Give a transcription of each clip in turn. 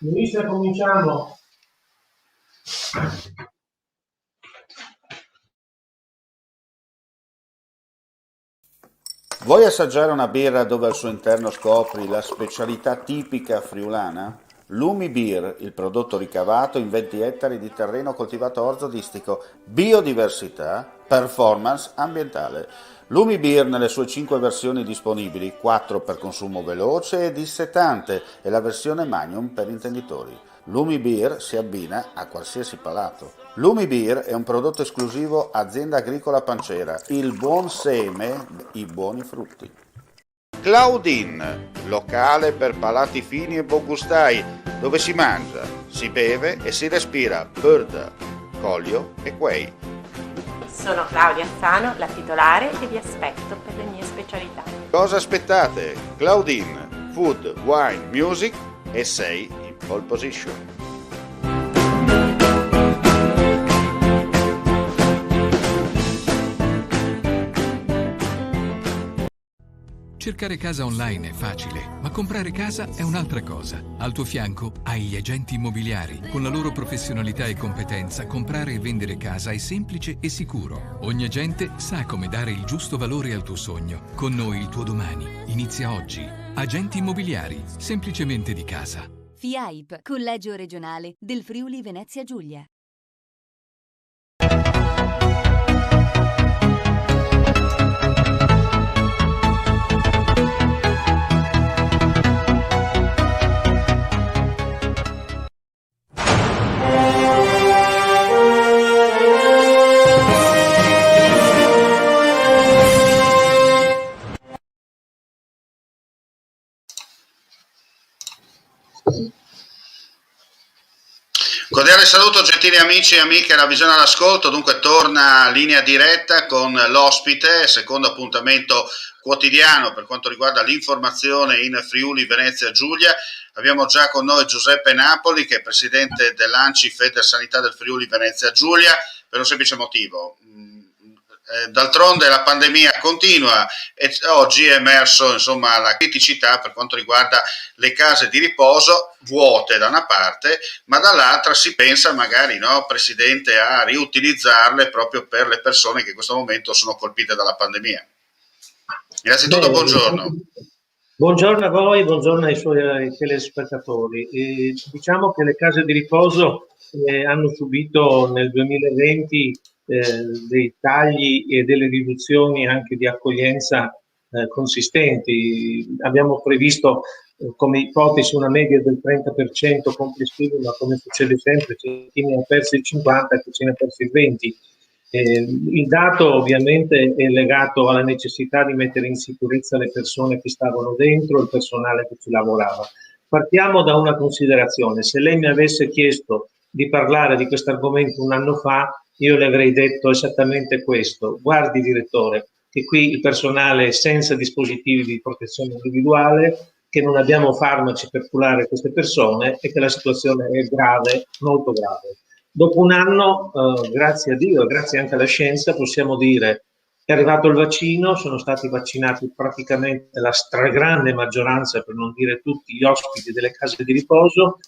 Benissimo, cominciamo. Vuoi assaggiare una birra dove al suo interno scopri la specialità tipica friulana? Lumi Beer, il prodotto ricavato in 20 ettari di terreno coltivato orzodistico, biodiversità, performance ambientale. Lumi Beer nelle sue 5 versioni disponibili, 4 per consumo veloce e dissetante e la versione Magnum per intenditori. Lumi Beer si abbina a qualsiasi palato. Lumi Beer è un prodotto esclusivo Azienda Agricola Pancera, il buon seme, i buoni frutti. Claudine, locale per palati fini e buongustai, dove si mangia, si beve e si respira birda, colio e quei. Sono Claudia Sano, la titolare, e vi aspetto per le mie specialità. Cosa aspettate? Claudine, food, wine, music e sei in pole position. Cercare casa online è facile, ma comprare casa è un'altra cosa. Al tuo fianco hai gli agenti immobiliari. Con la loro professionalità e competenza, comprare e vendere casa è semplice e sicuro. Ogni agente sa come dare il giusto valore al tuo sogno. Con noi il tuo domani inizia oggi. Agenti immobiliari, semplicemente di casa. FIAIP, Collegio Regionale del Friuli Venezia Giulia. Cordiale saluto gentili amici e amiche della Visione all'Ascolto, dunque torna Linea Diretta con l'ospite, secondo appuntamento quotidiano per quanto riguarda l'informazione in Friuli Venezia Giulia. Abbiamo già con noi Giuseppe Napoli, che è presidente dell'ANCI Federsanità del Friuli Venezia Giulia, per un semplice motivo. D'altronde la pandemia continua e oggi è emerso insomma la criticità per quanto riguarda le case di riposo vuote da una parte, ma dall'altra si pensa magari, no, Presidente, a riutilizzarle proprio per le persone che in questo momento sono colpite dalla pandemia. Innanzitutto buongiorno. Buongiorno a voi, buongiorno ai suoi telespettatori. Diciamo che le case di riposo hanno subito nel 2020 dei tagli e delle riduzioni anche di accoglienza consistenti. Abbiamo previsto come ipotesi una media del 30% complessivo, ma come succede sempre c'è chi ne ha persi il 50% e chi ne ha persi il 20%. Il dato ovviamente è legato alla necessità di mettere in sicurezza le persone che stavano dentro, il personale che ci lavorava. Partiamo da una considerazione: se lei mi avesse chiesto di parlare di questo argomento un anno fa, io le avrei detto esattamente questo: guardi direttore, che qui il personale è senza dispositivi di protezione individuale, che non abbiamo farmaci per curare queste persone e che la situazione è grave, molto grave. Dopo un anno, grazie a Dio e grazie anche alla scienza, possiamo dire è arrivato il vaccino, sono stati vaccinati praticamente la stragrande maggioranza, per non dire tutti, gli ospiti delle case di riposo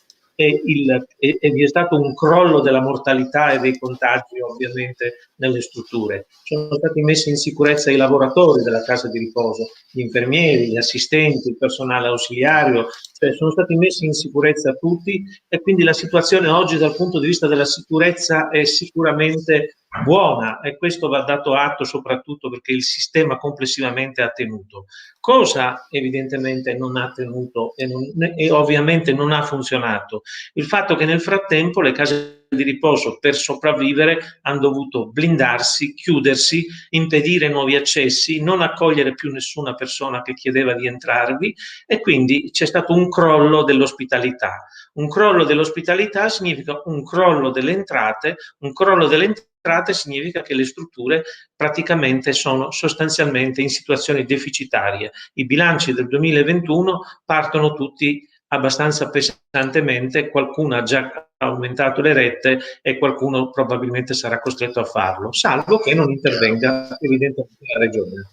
e vi è stato un crollo della mortalità e dei contagi ovviamente nelle strutture. Sono stati messi in sicurezza i lavoratori della casa di riposo, gli infermieri, gli assistenti, il personale ausiliario, cioè sono stati messi in sicurezza tutti e quindi la situazione oggi dal punto di vista della sicurezza è sicuramente buona e questo va dato atto soprattutto perché il sistema complessivamente ha tenuto. Cosa evidentemente non ha tenuto e ovviamente non ha funzionato? Il fatto che nel frattempo le case di riposo per sopravvivere hanno dovuto blindarsi, chiudersi, impedire nuovi accessi, non accogliere più nessuna persona che chiedeva di entrarvi e quindi c'è stato un crollo dell'ospitalità. Un crollo dell'ospitalità significa un crollo delle entrate, un crollo delle entrate significa che le strutture praticamente sono sostanzialmente in situazioni deficitarie. I bilanci del 2021 partono tutti abbastanza pesantemente, qualcuno ha già aumentato le rette e qualcuno probabilmente sarà costretto a farlo, salvo che non intervenga evidentemente la Regione.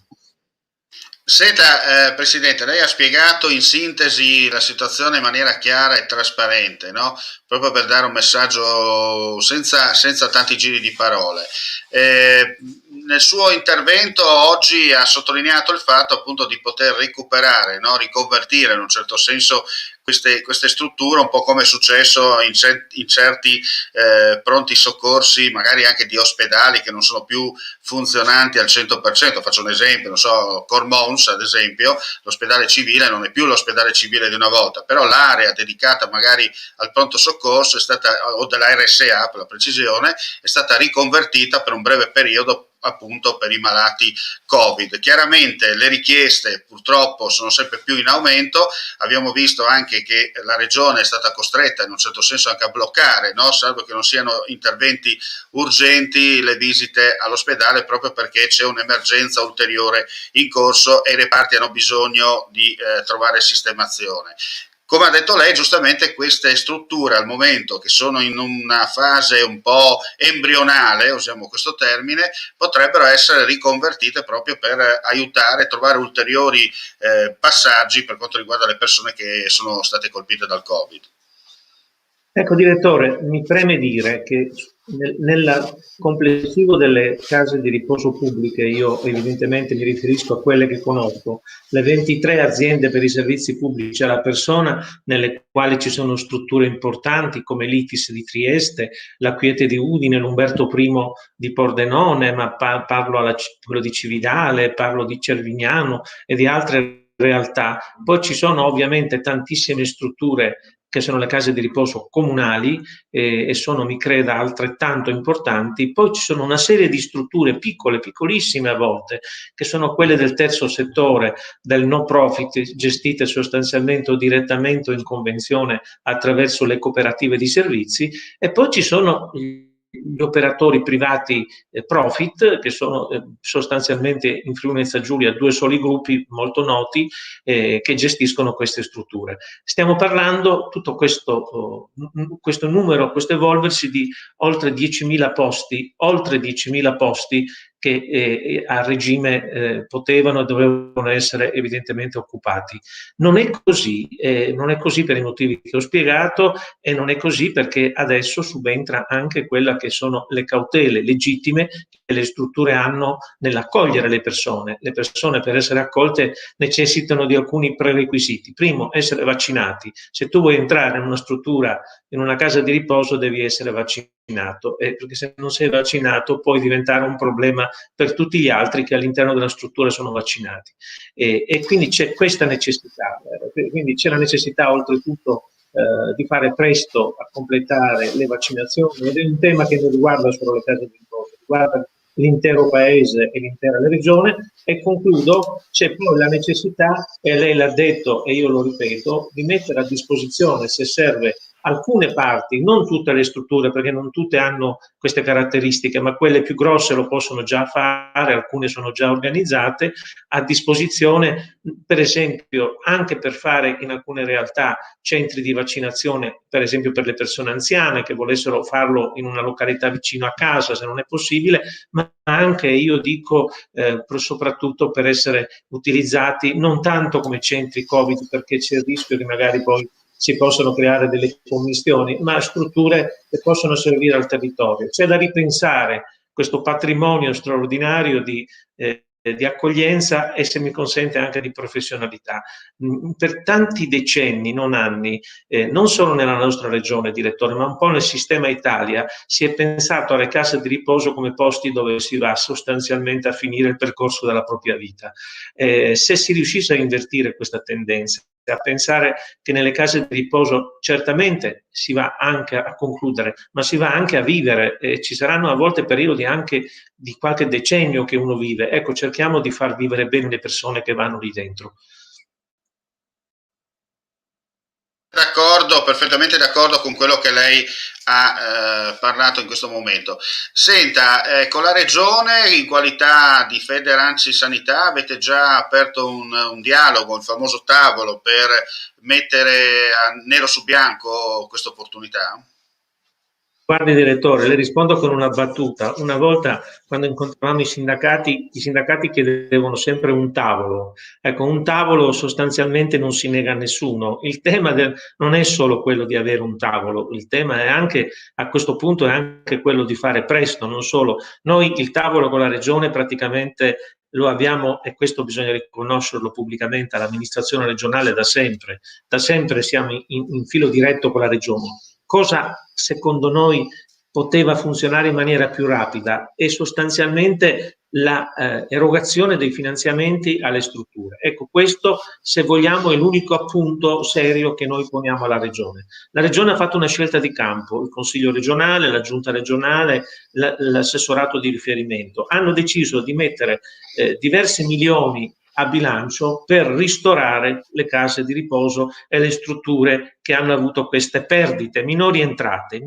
Senta, Presidente, lei ha spiegato in sintesi la situazione in maniera chiara e trasparente, no? Proprio per dare un messaggio senza tanti giri di parole. Eh, Nel suo intervento oggi ha sottolineato il fatto appunto di poter recuperare, no? Riconvertire in un certo senso queste strutture, un po' come è successo in certi pronti soccorsi, magari anche di ospedali che non sono più funzionanti al 100%. Faccio un esempio, non so, Cormons ad esempio, l'ospedale civile non è più l'ospedale civile di una volta, però l'area dedicata magari al pronto soccorso è stata, o della RSA per la precisione, è stata riconvertita per un breve periodo appunto per i malati Covid. Chiaramente le richieste purtroppo sono sempre più in aumento, abbiamo visto anche che la regione è stata costretta in un certo senso anche a bloccare, no? Salvo che non siano interventi urgenti, le visite all'ospedale, proprio perché c'è un'emergenza ulteriore in corso e i reparti hanno bisogno di trovare sistemazione. Come ha detto lei, giustamente queste strutture al momento, che sono in una fase un po' embrionale, usiamo questo termine, potrebbero essere riconvertite proprio per aiutare a trovare ulteriori passaggi per quanto riguarda le persone che sono state colpite dal Covid. Ecco, direttore, mi preme dire che nel complessivo delle case di riposo pubbliche, io evidentemente mi riferisco a quelle che conosco, le 23 aziende per i servizi pubblici alla persona, nelle quali ci sono strutture importanti come l'ITIS di Trieste, la Quiete di Udine, l'Umberto I di Pordenone, ma parlo quello di Cividale, parlo di Cervignano e di altre realtà. Poi ci sono ovviamente tantissime strutture che sono le case di riposo comunali e sono, mi creda, altrettanto importanti. Poi ci sono una serie di strutture piccole, piccolissime a volte, che sono quelle del terzo settore, del no profit, gestite sostanzialmente o direttamente o in convenzione attraverso le cooperative di servizi, e poi ci sono gli operatori privati profit, che sono sostanzialmente in Friuli Venezia Giulia due soli gruppi molto noti che gestiscono queste strutture. Stiamo parlando tutto questo numero, questo evolversi di oltre 10.000 posti che a regime potevano e dovevano essere evidentemente occupati. Non è così per i motivi che ho spiegato, e non è così perché adesso subentra anche quella che sono le cautele legittime che le strutture hanno nell'accogliere le persone. Le persone, per essere accolte, necessitano di alcuni prerequisiti. Primo, essere vaccinati. Se tu vuoi entrare in una struttura, in una casa di riposo, devi essere vaccinato, perché se non sei vaccinato puoi diventare un problema per tutti gli altri che all'interno della struttura sono vaccinati. E quindi c'è questa necessità, quindi c'è la necessità oltretutto di fare presto a completare le vaccinazioni, ed è un tema che non riguarda solo le case di riposo, riguarda l'intero paese e l'intera regione. E concludo, c'è poi la necessità, e lei l'ha detto e io lo ripeto, di mettere a disposizione, se serve, alcune parti, non tutte le strutture, perché non tutte hanno queste caratteristiche, ma quelle più grosse lo possono già fare, alcune sono già organizzate, a disposizione, per esempio, anche per fare in alcune realtà centri di vaccinazione, per esempio per le persone anziane che volessero farlo in una località vicino a casa, se non è possibile, ma anche, io dico, soprattutto per essere utilizzati non tanto come centri Covid, perché c'è il rischio che magari poi si possono creare delle commistioni, ma strutture che possono servire al territorio. C'è da ripensare questo patrimonio straordinario di accoglienza e, se mi consente, anche di professionalità. Per tanti decenni, non anni, non solo nella nostra regione, direttore, ma un po' nel sistema Italia, si è pensato alle case di riposo come posti dove si va sostanzialmente a finire il percorso della propria vita. Se si riuscisse a invertire questa tendenza, a pensare che nelle case di riposo certamente si va anche a concludere, ma si va anche a vivere, ci saranno a volte periodi anche di qualche decennio che uno vive. Ecco, cerchiamo di far vivere bene le persone che vanno lì dentro. D'accordo, perfettamente d'accordo con quello che lei ha parlato in questo momento. Senta, con la Regione, in qualità di Federanzi Sanità, avete già aperto un dialogo, il famoso tavolo, per mettere nero su bianco questa opportunità? Guardi direttore, le rispondo con una battuta. Una volta quando incontravamo i sindacati chiedevano sempre un tavolo. Ecco, un tavolo sostanzialmente non si nega a nessuno. Il tema non è solo quello di avere un tavolo, il tema è anche, a questo punto, è anche quello di fare presto, non solo. Noi il tavolo con la Regione praticamente lo abbiamo, e questo bisogna riconoscerlo pubblicamente all'amministrazione regionale da sempre siamo in filo diretto con la Regione. Cosa secondo noi poteva funzionare in maniera più rapida? E sostanzialmente la erogazione dei finanziamenti alle strutture. Ecco, questo, se vogliamo, è l'unico appunto serio che noi poniamo alla Regione. La Regione ha fatto una scelta di campo, il Consiglio regionale, la Giunta regionale, l'assessorato di riferimento, hanno deciso di mettere diversi milioni a bilancio per ristorare le case di riposo e le strutture che hanno avuto queste perdite, minori entrate.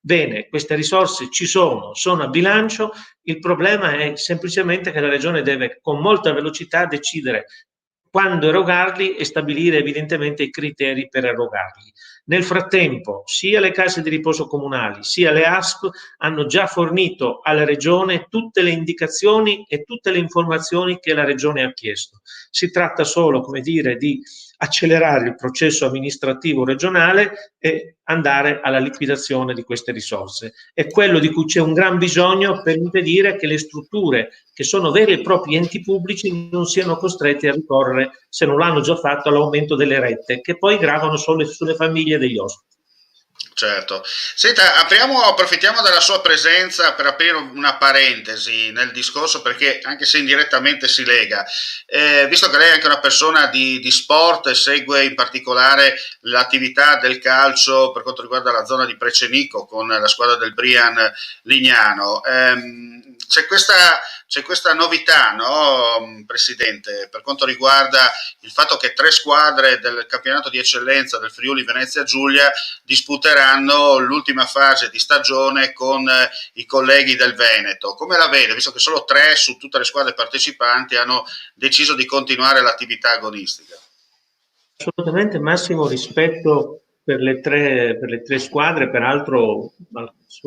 Bene, queste risorse ci sono a bilancio, il problema è semplicemente che la Regione deve con molta velocità decidere quando erogarli e stabilire evidentemente i criteri per erogarli. Nel frattempo, sia le case di riposo comunali sia le ASP hanno già fornito alla Regione tutte le indicazioni e tutte le informazioni che la Regione ha chiesto. Si tratta solo, come dire, di accelerare il processo amministrativo regionale e andare alla liquidazione di queste risorse. È quello di cui c'è un gran bisogno per impedire che le strutture che sono veri e propri enti pubblici non siano costretti a ricorrere, se non l'hanno già fatto, all'aumento delle rette, che poi gravano solo sulle famiglie degli ospiti. Certo. Senta, approfittiamo della sua presenza per aprire una parentesi nel discorso, perché anche se indirettamente si lega, visto che lei è anche una persona di sport e segue in particolare l'attività del calcio per quanto riguarda la zona di Precenico con la squadra del Brian Lignano, c'è questa novità, no, Presidente, per quanto riguarda il fatto che 3 squadre del campionato di eccellenza del Friuli Venezia Giulia disputeranno l'ultima fase di stagione con i colleghi del Veneto. Come la vede, visto che solo 3 su tutte le squadre partecipanti hanno deciso di continuare l'attività agonistica? Assolutamente massimo rispetto per le tre squadre, peraltro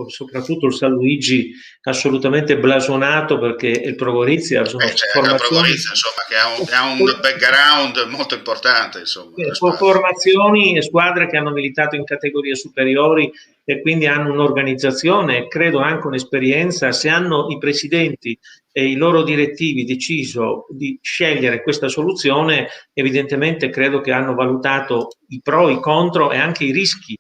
soprattutto il San Luigi assolutamente blasonato, perché il Pro Gorizia sono formazioni, Pro Gorizia, insomma, che ha un background molto importante, insomma, formazioni e squadre che hanno militato in categorie superiori e quindi hanno un'organizzazione e credo anche un'esperienza. Se hanno i presidenti e i loro direttivi deciso di scegliere questa soluzione, evidentemente credo che hanno valutato i pro, i contro e anche i rischi.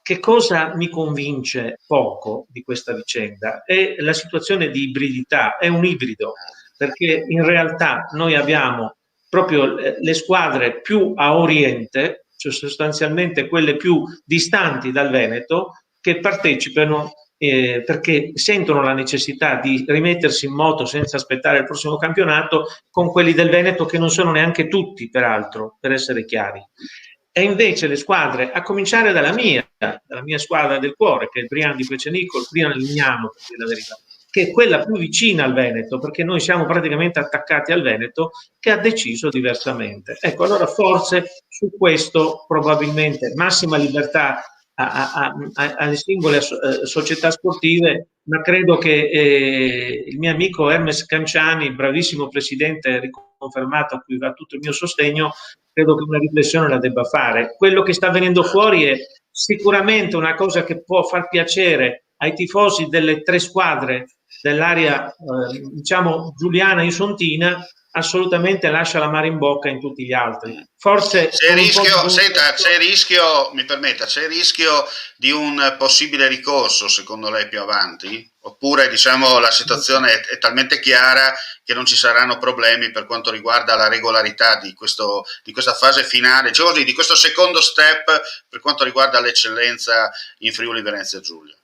Che cosa mi convince poco di questa vicenda? È la situazione di ibridità, è un ibrido, perché in realtà noi abbiamo proprio le squadre più a oriente, cioè sostanzialmente quelle più distanti dal Veneto, che partecipano perché sentono la necessità di rimettersi in moto senza aspettare il prossimo campionato, con quelli del Veneto che non sono neanche tutti, peraltro, per essere chiari. E invece le squadre, a cominciare dalla mia squadra del cuore, che è il Brian di Precenico, il Brian Lignano, per dire la verità, che è quella più vicina al Veneto, perché noi siamo praticamente attaccati al Veneto, che ha deciso diversamente. Ecco, allora forse su questo probabilmente massima libertà alle singole società sportive, ma credo che il mio amico Hermes Canciani, bravissimo presidente, riconfermato, a cui va tutto il mio sostegno, credo che una riflessione la debba fare. Quello che sta venendo fuori è sicuramente una cosa che può far piacere ai tifosi delle 3 squadre dell'area diciamo giuliana isontina, assolutamente lascia l'amaro in bocca in tutti gli altri. Forse c'è il rischio, mi permetta, c'è il rischio di un possibile ricorso, secondo lei, più avanti? Oppure, diciamo, la situazione è talmente chiara che non ci saranno problemi per quanto riguarda la regolarità di questa fase finale, cioè di questo secondo step per quanto riguarda l'eccellenza in Friuli Venezia Giulia?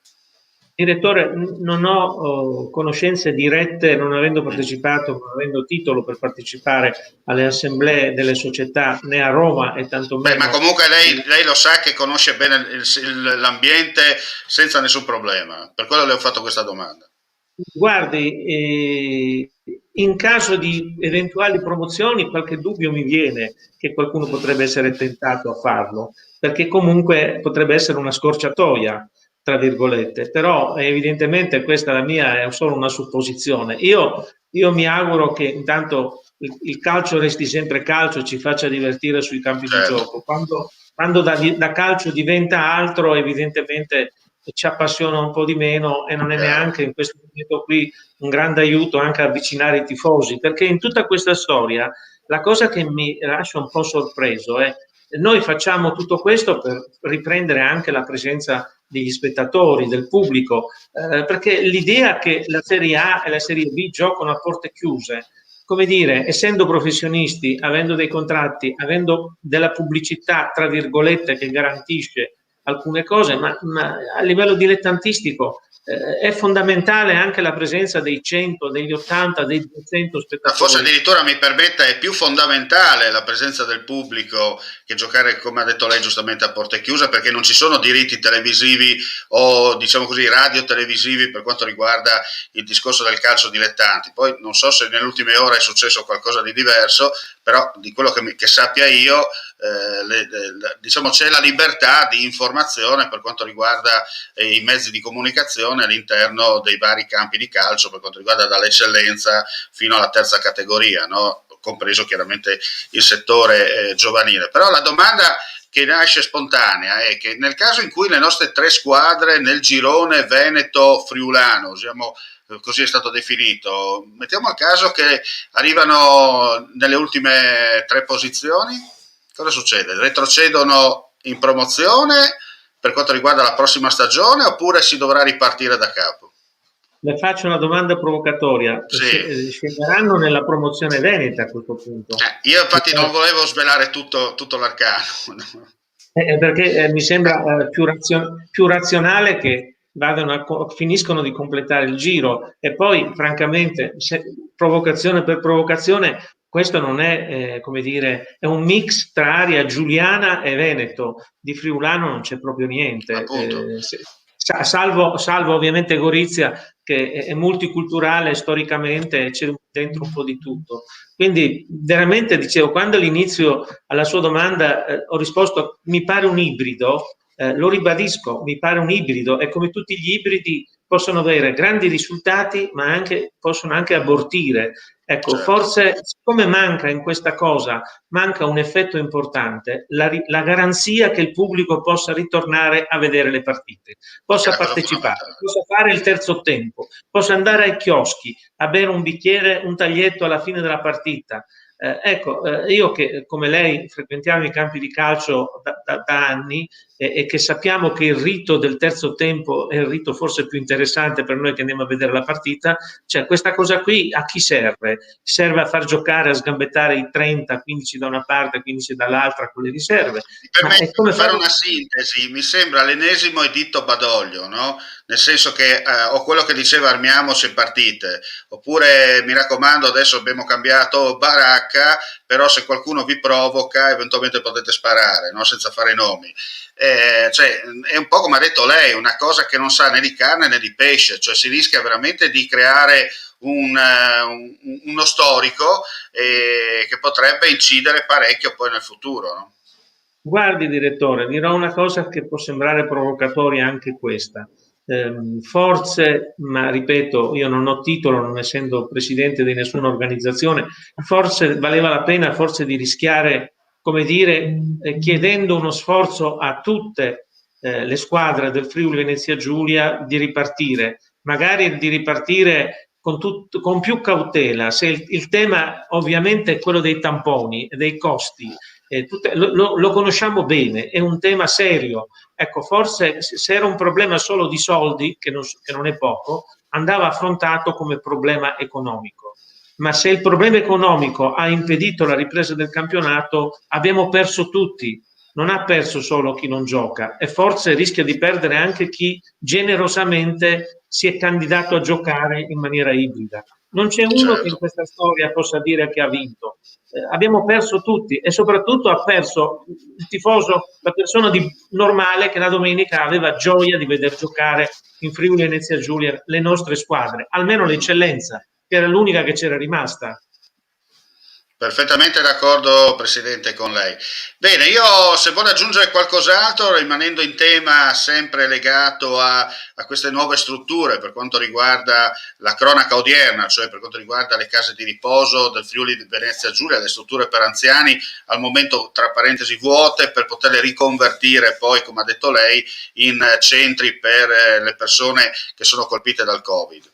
Direttore, non ho conoscenze dirette, non avendo partecipato, non avendo titolo per partecipare alle assemblee delle società né a Roma e tanto meno. Ma comunque lei lo sa che conosce bene l'ambiente senza nessun problema, per quello le ho fatto questa domanda. Guardi, in caso di eventuali promozioni qualche dubbio mi viene che qualcuno potrebbe essere tentato a farlo, perché comunque potrebbe essere una scorciatoia. tra virgolette, però evidentemente questa la mia è solo una supposizione. Io mi auguro che intanto il calcio resti sempre calcio e ci faccia divertire sui campi di Certo. gioco. Quando da calcio diventa altro, evidentemente ci appassiona un po' di meno e non è neanche in questo momento qui un grande aiuto anche a avvicinare i tifosi, perché in tutta questa storia la cosa che mi lascia un po' sorpreso è noi facciamo tutto questo per riprendere anche la presenza degli spettatori, del pubblico, perché l'idea che la Serie A e la Serie B giocano a porte chiuse, come dire, essendo professionisti, avendo dei contratti, avendo della pubblicità, tra virgolette, che garantisce alcune cose, ma a livello dilettantistico è fondamentale anche la presenza dei 100, degli 80, dei 200 spettatori. Forse addirittura, mi permetta, è più fondamentale la presenza del pubblico che giocare, come ha detto lei giustamente, a porte chiuse, perché non ci sono diritti televisivi o, diciamo così, radio televisivi per quanto riguarda il discorso del calcio dilettanti. Poi non so se nelle ultime ore è successo qualcosa di diverso, però di quello che sappia io, diciamo, c'è la libertà di informazione per quanto riguarda i mezzi di comunicazione all'interno dei vari campi di calcio, per quanto riguarda dall'eccellenza fino alla terza categoria, no? Compreso chiaramente il settore giovanile. Però la domanda che nasce spontanea è che nel caso in cui le nostre 3 squadre nel girone veneto-friulano, usiamo, così è stato definito, mettiamo il caso che arrivano nelle ultime 3 posizioni, cosa succede? Retrocedono in promozione per quanto riguarda la prossima stagione oppure si dovrà ripartire da capo? Le faccio una domanda provocatoria. Sì. Scenderanno nella promozione veneta a questo punto? Io infatti non volevo svelare tutto l'arcano. Perché mi sembra più razionale che finiscono di completare il giro e poi francamente provocazione per provocazione questo non è, come dire, è un mix tra area giuliana e veneto, di friulano non c'è proprio niente, salvo ovviamente Gorizia che è multiculturale storicamente, c'è dentro un po' di tutto. Quindi veramente dicevo, quando all'inizio alla sua domanda ho risposto mi pare un ibrido, lo ribadisco, mi pare un ibrido e come tutti gli ibridi possono avere grandi risultati ma possono anche abortire. Ecco, forse siccome manca in questa cosa, manca un effetto importante, la garanzia che il pubblico possa ritornare a vedere le partite, possa partecipare, possa fare il terzo tempo, possa andare ai chioschi a bere un bicchiere, un taglietto alla fine della partita. Io che come lei frequentiamo i campi di calcio da anni e che sappiamo che il rito del terzo tempo è il rito forse più interessante per noi che andiamo a vedere la partita, cioè questa cosa qui a chi serve? Serve a far giocare, a sgambettare i 30, 15 da una parte, 15 dall'altra con le riserve. Per fare una sintesi, mi sembra l'ennesimo Editto Badoglio, no? Nel senso che o quello che diceva armiamoci partite, oppure mi raccomando adesso abbiamo cambiato baracca, però se qualcuno vi provoca eventualmente potete sparare, no? Senza fare nomi. Cioè, è un po' come ha detto lei, una cosa che non sa né di carne né di pesce, cioè si rischia veramente di creare uno storico che potrebbe incidere parecchio poi nel futuro, no? Guardi direttore, dirò una cosa che può sembrare provocatoria anche questa. Forse, ma ripeto, io non ho titolo, non essendo presidente di nessuna organizzazione, forse valeva la pena di rischiare, come dire, chiedendo uno sforzo a tutte le squadre del Friuli Venezia Giulia di ripartire, magari di ripartire con più cautela, se il tema ovviamente è quello dei tamponi e dei costi. Lo conosciamo bene, è un tema serio. Ecco, forse se era un problema solo di soldi, che non è poco, andava affrontato come problema economico. Ma se il problema economico ha impedito la ripresa del campionato, abbiamo perso tutti. Non ha perso solo chi non gioca e forse rischia di perdere anche chi generosamente si è candidato a giocare in maniera ibrida. Non c'è uno che in questa storia possa dire che ha vinto. Abbiamo perso tutti e soprattutto ha perso il tifoso, la persona normale che la domenica aveva gioia di veder giocare in Friuli Venezia Giulia le nostre squadre, almeno l'eccellenza, che era l'unica che c'era rimasta. Perfettamente d'accordo, Presidente, con lei. Bene, io se vuole aggiungere qualcos'altro, rimanendo in tema sempre legato a queste nuove strutture per quanto riguarda la cronaca odierna, cioè per quanto riguarda le case di riposo del Friuli di Venezia Giulia, le strutture per anziani, al momento tra parentesi vuote, per poterle riconvertire poi, come ha detto lei, in centri per le persone che sono colpite dal Covid.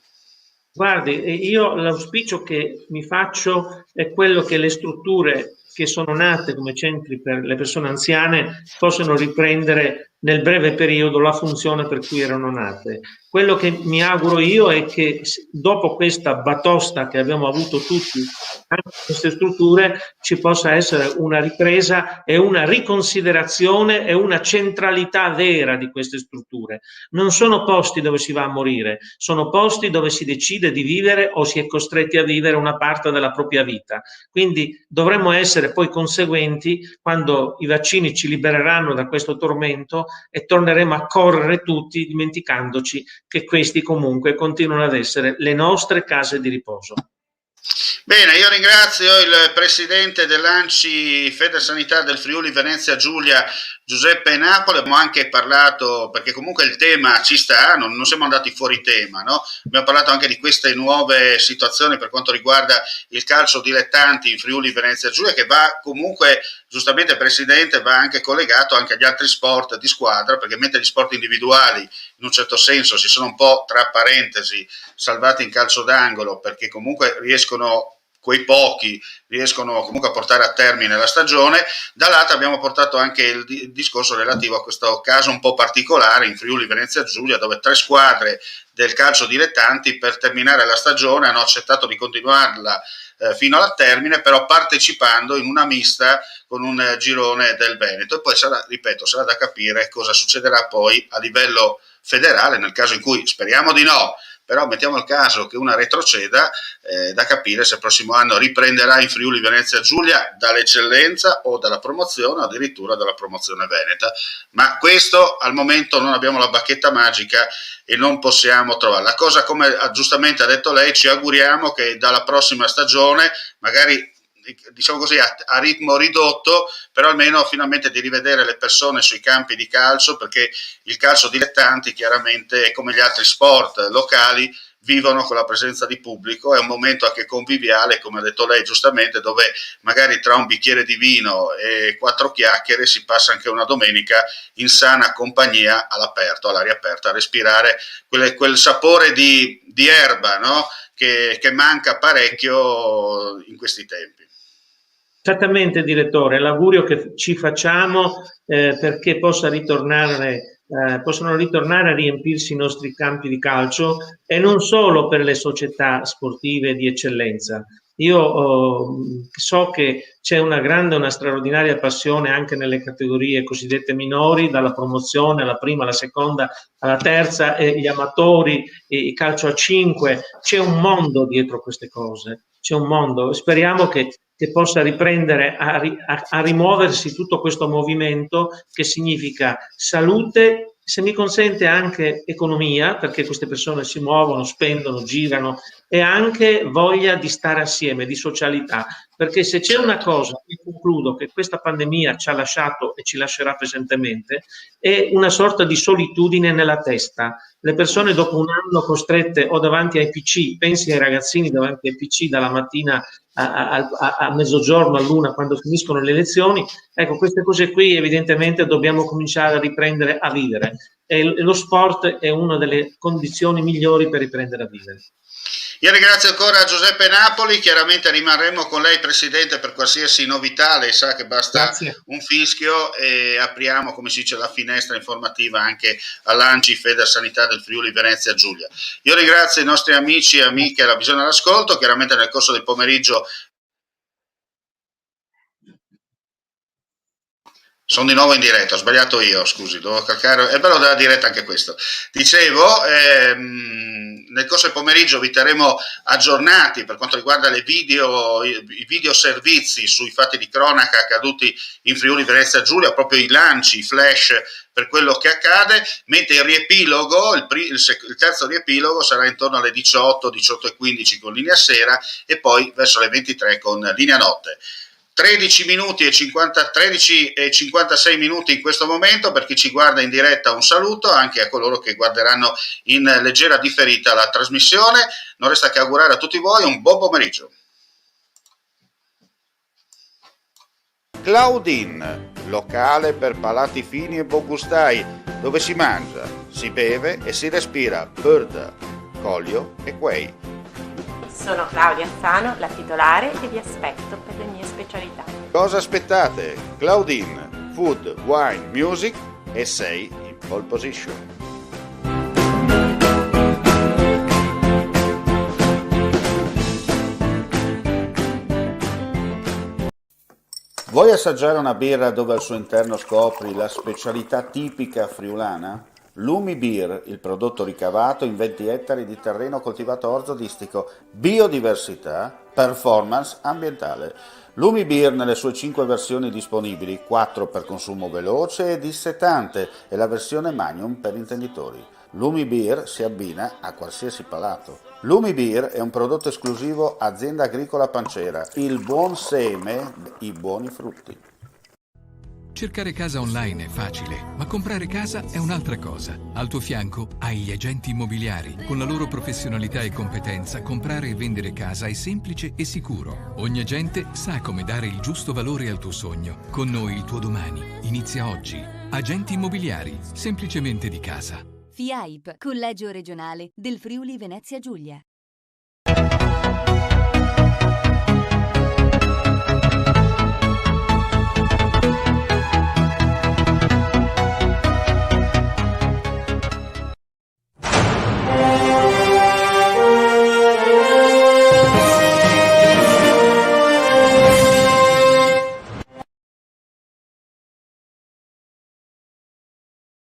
Guardi, io l'auspicio che mi faccio è quello che le strutture che sono nate come centri per le persone anziane possano riprendere nel breve periodo la funzione per cui erano nate. Quello che mi auguro io è che dopo questa batosta che abbiamo avuto tutti anche in queste strutture ci possa essere una ripresa e una riconsiderazione e una centralità vera di queste strutture. Non sono posti dove si va a morire, sono posti dove si decide di vivere o si è costretti a vivere una parte della propria vita. Quindi dovremmo essere poi conseguenti quando i vaccini ci libereranno da questo tormento e torneremo a correre tutti dimenticandoci che questi comunque continuano ad essere le nostre case di riposo. Bene, io ringrazio il presidente dell'ANCI Federsanità del Friuli Venezia Giulia, Giuseppe Napoli. Abbiamo anche parlato, perché comunque il tema ci sta, non siamo andati fuori tema, no? Abbiamo parlato anche di queste nuove situazioni per quanto riguarda il calcio dilettanti in Friuli Venezia Giulia, che va comunque, giustamente Presidente, va anche collegato anche agli altri sport di squadra, perché mentre gli sport individuali in un certo senso si sono un po', tra parentesi, salvati in calcio d'angolo, perché comunque quei pochi riescono comunque a portare a termine la stagione. Dall'altra abbiamo portato anche il discorso relativo a questo caso un po' particolare in Friuli Venezia Giulia, dove 3 squadre del calcio dilettanti per terminare la stagione hanno accettato di continuarla fino al termine, però partecipando in una mista con un girone del Veneto. E poi sarà, ripeto, sarà da capire cosa succederà poi a livello federale, nel caso in cui, speriamo di no, però mettiamo il caso che una retroceda, da capire se il prossimo anno riprenderà in Friuli Venezia Giulia dall'eccellenza o dalla promozione o addirittura dalla promozione veneta. Ma questo al momento non abbiamo la bacchetta magica e non possiamo trovare. La cosa, come giustamente ha detto lei, ci auguriamo che dalla prossima stagione, magari diciamo così a ritmo ridotto, però almeno finalmente di rivedere le persone sui campi di calcio, perché il calcio dilettanti chiaramente, come gli altri sport locali, vivono con la presenza di pubblico. È un momento anche conviviale, come ha detto lei giustamente, dove magari tra un bicchiere di vino e 4 chiacchiere si passa anche una domenica in sana compagnia all'aperto, all'aria aperta, a respirare quel sapore di erba, no? che manca parecchio in questi tempi. Esattamente, direttore, l'augurio che ci facciamo perché possano ritornare a riempirsi i nostri campi di calcio, e non solo per le società sportive di eccellenza. Io so che c'è una straordinaria passione anche nelle categorie cosiddette minori, dalla promozione alla prima, alla seconda, alla terza, gli amatori, il calcio a 5. C'è un mondo dietro queste cose, c'è un mondo. Speriamo che possa riprendere a rimuoversi tutto questo movimento, che significa salute, se mi consente anche economia, perché queste persone si muovono, spendono, girano, e anche voglia di stare assieme, di socialità, perché se c'è una cosa, e concludo, che questa pandemia ci ha lasciato e ci lascerà pesantemente, è una sorta di solitudine nella testa. Le persone dopo un anno costrette o davanti ai PC, pensi ai ragazzini davanti ai PC dalla mattina a mezzogiorno, all'una, quando finiscono le lezioni, ecco, queste cose qui evidentemente dobbiamo cominciare a riprendere a vivere, e lo sport è una delle condizioni migliori per riprendere a vivere. Io ringrazio ancora Giuseppe Napoli, chiaramente rimarremo con lei Presidente per qualsiasi novità, lei sa che basta Grazie. un fischio, e apriamo, come si dice, la finestra informativa anche all'ANCI Federsanità del Friuli Venezia Giulia. Io ringrazio i nostri amici e amiche alla visione e all'ascolto, chiaramente nel corso del pomeriggio sono di nuovo in diretta, ho sbagliato io, scusi, devo calcare, è bello della diretta anche questo. Dicevo, nel corso del pomeriggio vi terremo aggiornati per quanto riguarda i video servizi sui fatti di cronaca accaduti in Friuli Venezia Giulia, proprio i lanci, i flash per quello che accade, mentre il riepilogo, il terzo riepilogo sarà intorno alle 18, 18:15 con linea sera e poi verso le 23 con linea notte. 13 e 56 minuti in questo momento. Per chi ci guarda in diretta un saluto, anche a coloro che guarderanno in leggera differita la trasmissione. Non resta che augurare a tutti voi un buon pomeriggio. Claudine, locale per palati fini e buongustai, dove si mangia, si beve e si respira bird, Collio e quei. Sono Claudia Anzano, la titolare e vi aspetto per le mie specialità. Cosa aspettate? Claudine, food, wine, music e sei in pole position. Vuoi assaggiare una birra dove al suo interno scopri la specialità tipica friulana? Lumi Beer, il prodotto ricavato in 20 ettari di terreno coltivato orzodistico, biodiversità, performance ambientale. Lumi Beer nelle sue 5 versioni disponibili, 4 per consumo veloce e dissetante e la versione Magnum per intenditori. Lumi Beer si abbina a qualsiasi palato. Lumi Beer è un prodotto esclusivo Azienda Agricola Pancera, il buon seme, i buoni frutti. Cercare casa online è facile, ma comprare casa è un'altra cosa. Al tuo fianco hai gli agenti immobiliari. Con la loro professionalità e competenza, comprare e vendere casa è semplice e sicuro. Ogni agente sa come dare il giusto valore al tuo sogno. Con noi il tuo domani inizia oggi. Agenti immobiliari, semplicemente di casa. FIAIP, Collegio Regionale del Friuli Venezia Giulia.